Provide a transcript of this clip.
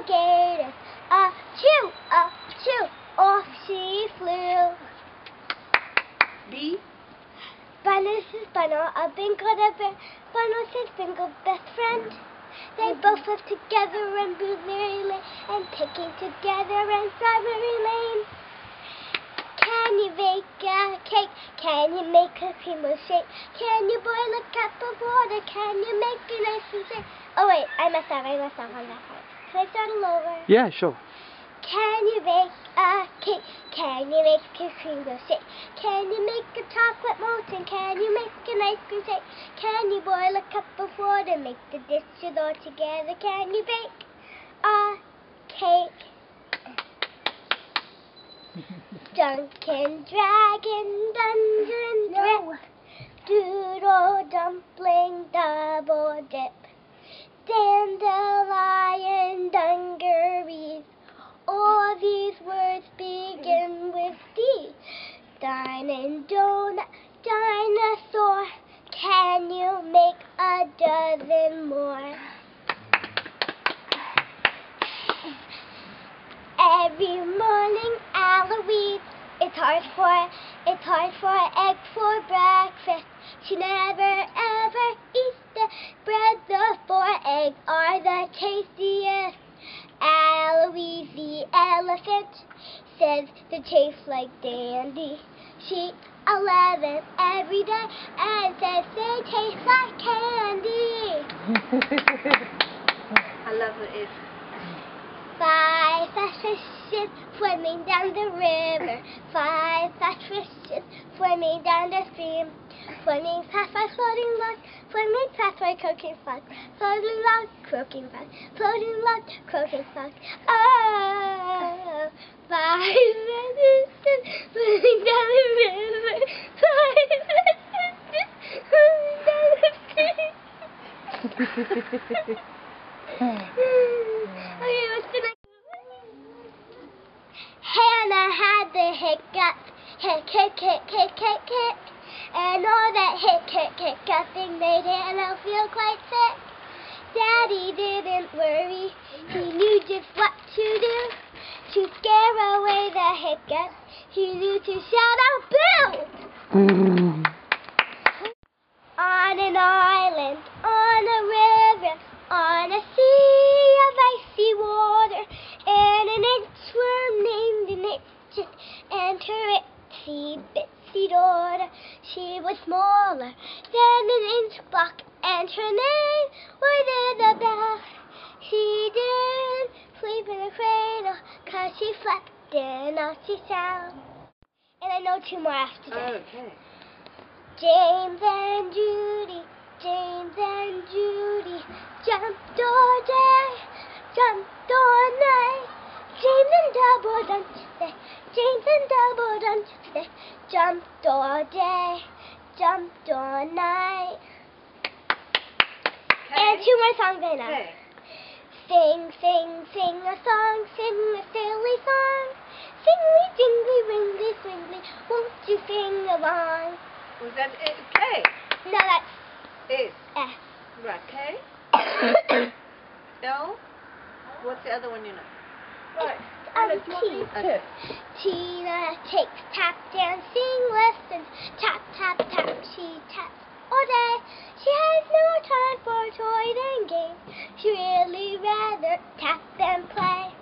gator. Achoo, achoo, off she flew. B. Bunny says Bunno, a Bingo the bear. Bunno says Bingo, best friend. They both live together in Blueberry Lane and picking together in Strawberry Lane. Can you bake a cake? Can you make a cream of shake? Can you boil a cup of water? Can you make an ice cream shake? Oh wait, I messed up on that part. Can I start all over? Yeah, sure. Can you bake a cake? Can you make a cream of shake? Can you make a chocolate molten? Can you make an ice cream shake? Can you boil a cup of water? Make the dishes all together. Can you bake a cake? Dunkin' Dragon, Dungeon Drip, Doodle Dumpling, Double Dip, Dandelion, Dungarees, all these words begin with D. Dining Donut, Dinosaur, can you make a dozen more? Every morning, Eloise, it's hard for egg for breakfast. She never ever eats the bread. The 4 eggs are the tastiest. Eloise the elephant says they taste like dandy. She eats 11 every day and says they taste like candy. I love it. 5 fast fishes swimming down the river. 5 fast fishes swimming down the stream. Swimming fast by floating log, swimming fast by croaking frog. Floating log, croaking frog. Floating log, croaking frog. Oh, 5 fast fishes swimming down the river. 5 fast fishes swimming down the stream. Okay, what's the next? Hanna had the hiccups, hic, and all that hiccuping made Hanna feel quite sick. Daddy didn't worry, he knew just what to do. To scare away the hiccups, he knew to shout out boo! On an island, on a river, on a sea of icy water, and an inchworm named an Itchin and her itsy bitsy daughter. She was smaller than an inch block, and her name was Isabel. She didn't sleep in a cradle, 'cause she slept in a seashell. And I know 2 more after this. Okay. James and Judy, jumped all day, jumped all night. James and Double Dutch they, jumped all day, jumped all night. Okay. And 2 more songs I know. Okay. Sing, sing, sing a song, sing a silly song. Singly, jingly, ringly, swingly, won't you sing along? Was that it? K? No, that's Is. S. Right, K? L? What's the other one you know? Right. T. Okay. Tina takes tap dancing lessons. Tap, tap, tap, she taps all day. She has no time for toys and games. She really rather tap and play.